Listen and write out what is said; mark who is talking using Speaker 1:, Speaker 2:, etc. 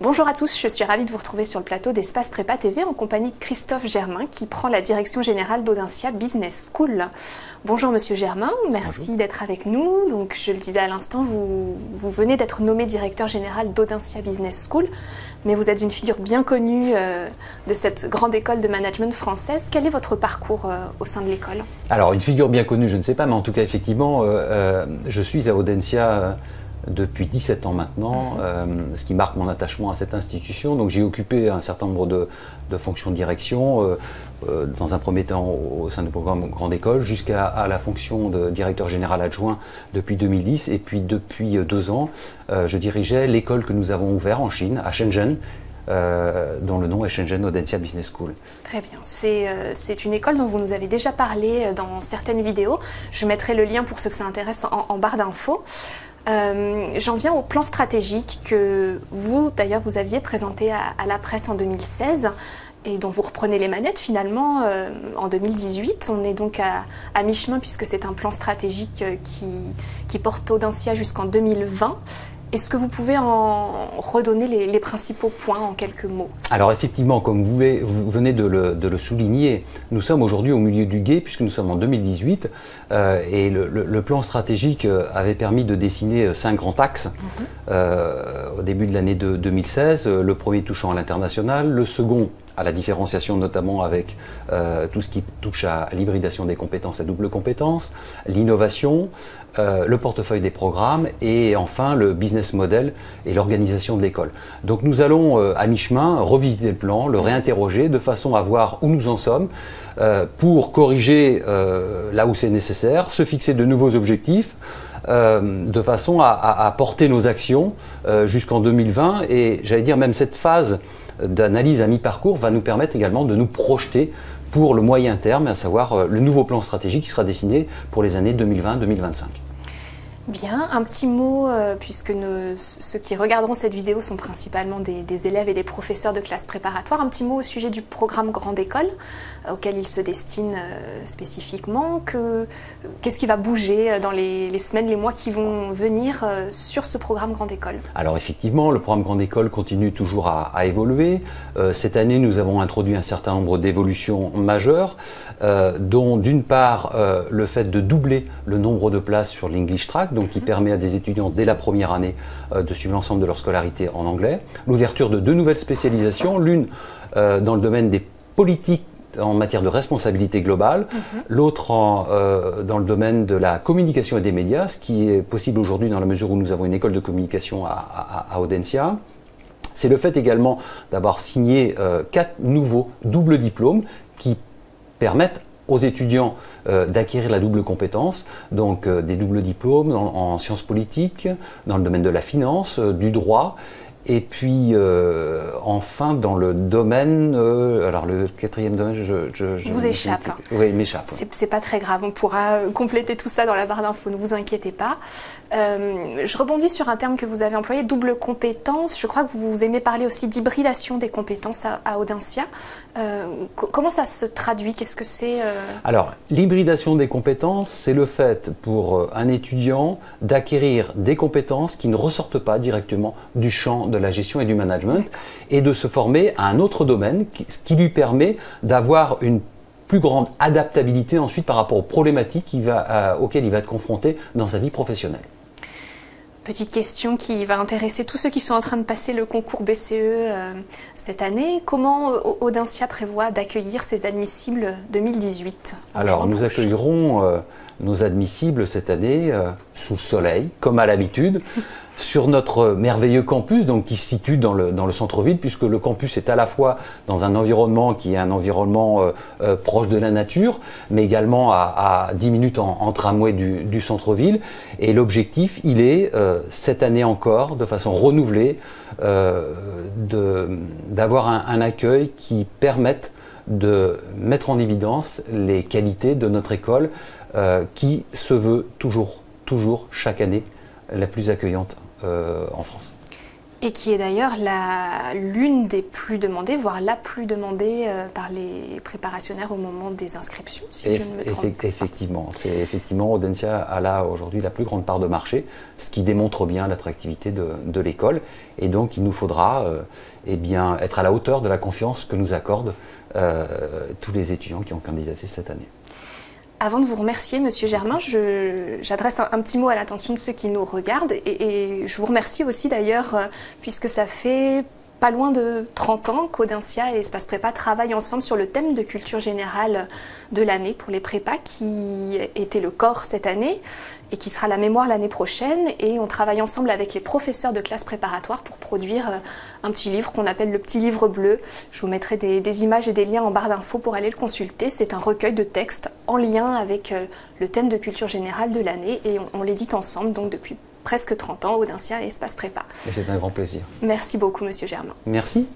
Speaker 1: Bonjour à tous, je suis ravie de vous retrouver sur le plateau d'Espace Prépa TV en compagnie de Christophe Germain qui prend la direction générale d'Audencia Business School. Bonjour Monsieur Germain, merci d'être avec nous. Donc je le disais à l'instant, vous venez d'être nommé directeur général d'Audencia Business School, mais vous êtes une figure bien connue de cette grande école de management française. Quel est votre parcours au sein de l'école?
Speaker 2: Alors une figure bien connue, je ne sais pas, mais en tout cas effectivement, je suis à Audencia depuis 17 ans maintenant, ce qui marque mon attachement à cette institution. Donc j'ai occupé un certain nombre de fonctions de direction, dans un premier temps au sein du programme Grande École, jusqu'à la fonction de directeur général adjoint depuis 2010. Et puis depuis 2 ans, je dirigeais l'école que nous avons ouverte en Chine, à Shenzhen, dont le nom est Shenzhen Audencia Business School.
Speaker 1: Très bien. C'est une école dont vous nous avez déjà parlé dans certaines vidéos. Je mettrai le lien pour ceux que ça intéresse en barre d'infos. J'en viens au plan stratégique que vous, d'ailleurs, vous aviez présenté à la presse en 2016 et dont vous reprenez les manettes finalement en 2018. On est donc à mi-chemin puisque c'est un plan stratégique qui porte Audencia jusqu'en 2020. Est-ce que vous pouvez en redonner les principaux points en quelques mots?
Speaker 2: Alors effectivement, comme vous venez de le souligner, nous sommes aujourd'hui au milieu du gué puisque nous sommes en 2018 et le plan stratégique avait permis de dessiner 5 grands axes au début de l'année 2016, le premier touchant à l'international, le second à la différenciation notamment avec tout ce qui touche à l'hybridation des compétences à double compétence, l'innovation, le portefeuille des programmes et enfin le business model et l'organisation de l'école. Donc nous allons à mi-chemin revisiter le plan, le réinterroger de façon à voir où nous en sommes pour corriger là où c'est nécessaire, se fixer de nouveaux objectifs de façon à porter nos actions jusqu'en 2020 et j'allais dire même cette phase d'analyse à mi-parcours va nous permettre également de nous projeter pour le moyen terme, à savoir le nouveau plan stratégique qui sera dessiné pour les années 2020-2025.
Speaker 1: Bien, un petit mot, puisque ceux qui regarderont cette vidéo sont principalement des élèves et des professeurs de classe préparatoire, un petit mot au sujet du programme Grande École, auquel il se destine spécifiquement. Qu'est-ce qui va bouger dans les semaines, les mois qui vont venir sur ce programme Grande École? Alors
Speaker 2: effectivement, le programme Grande École continue toujours à évoluer. Cette année, nous avons introduit un certain nombre d'évolutions majeures, dont d'une part le fait de doubler le nombre de places sur l'English Track, donc qui permet à des étudiants dès la première année de suivre l'ensemble de leur scolarité en anglais. L'ouverture de 2 nouvelles spécialisations, l'une dans le domaine des politiques en matière de responsabilité globale, l'autre dans le domaine de la communication et des médias, ce qui est possible aujourd'hui dans la mesure où nous avons une école de communication à Audencia. C'est le fait également d'avoir signé 4 nouveaux doubles diplômes qui permettent aux étudiants d'acquérir la double compétence, donc des doubles diplômes en sciences politiques, dans le domaine de la finance, du droit, et puis enfin dans le domaine, alors le 4e domaine, je
Speaker 1: vous échappe.
Speaker 2: Oui, il m'échappe.
Speaker 1: C'est pas très grave, on pourra compléter tout ça dans la barre d'infos, ne vous inquiétez pas. Je rebondis sur un terme que vous avez employé, double compétence. Je crois que vous aimez parler aussi d'hybridation des compétences à Audencia. Comment ça se traduit? Qu'est-ce que c'est
Speaker 2: Alors, l'hybridation des compétences, c'est le fait pour un étudiant d'acquérir des compétences qui ne ressortent pas directement du champ de la gestion et du management et de se former à un autre domaine, ce qui lui permet d'avoir une plus grande adaptabilité ensuite par rapport aux problématiques auxquelles il va être confronté dans sa vie professionnelle.
Speaker 1: Petite question qui va intéresser tous ceux qui sont en train de passer le concours BCE cette année. Comment Audencia prévoit d'accueillir ses admissibles 2018?
Speaker 2: Alors, nous accueillerons nos admissibles cette année sous le soleil, comme à l'habitude, sur notre merveilleux campus, donc qui se situe dans le centre-ville, puisque le campus est à la fois dans un environnement qui est un environnement proche de la nature, mais également à 10 minutes en tramway du centre-ville. Et l'objectif, il est, cette année encore, de façon renouvelée, d'avoir un accueil qui permette de mettre en évidence les qualités de notre école qui se veut toujours, chaque année, la plus accueillante en France.
Speaker 1: Et qui est d'ailleurs l'une des plus demandées, voire la plus demandée par les préparationnaires au moment des inscriptions, si je ne me trompe pas.
Speaker 2: Effectivement, Audencia a là aujourd'hui la plus grande part de marché, ce qui démontre bien l'attractivité de l'école. Et donc il nous faudra être à la hauteur de la confiance que nous accordent tous les étudiants qui ont candidaté cette année.
Speaker 1: Avant de vous remercier, Monsieur Germain, j'adresse un petit mot à l'attention de ceux qui nous regardent et je vous remercie aussi d'ailleurs puisque ça fait pas loin de 30 ans qu'Audencia et Espace Prépa travaillent ensemble sur le thème de culture générale de l'année pour les prépas qui était le corps cette année et qui sera la mémoire l'année prochaine. Et on travaille ensemble avec les professeurs de classe préparatoire pour produire un petit livre qu'on appelle le petit livre bleu. Je vous mettrai des images et des liens en barre d'infos pour aller le consulter. C'est un recueil de textes en lien avec le thème de culture générale de l'année et on l'édite ensemble donc depuis presque 30 ans, Audencia et Espace Prépa.
Speaker 2: Et c'est un grand plaisir.
Speaker 1: Merci beaucoup, Monsieur Germain.
Speaker 2: Merci.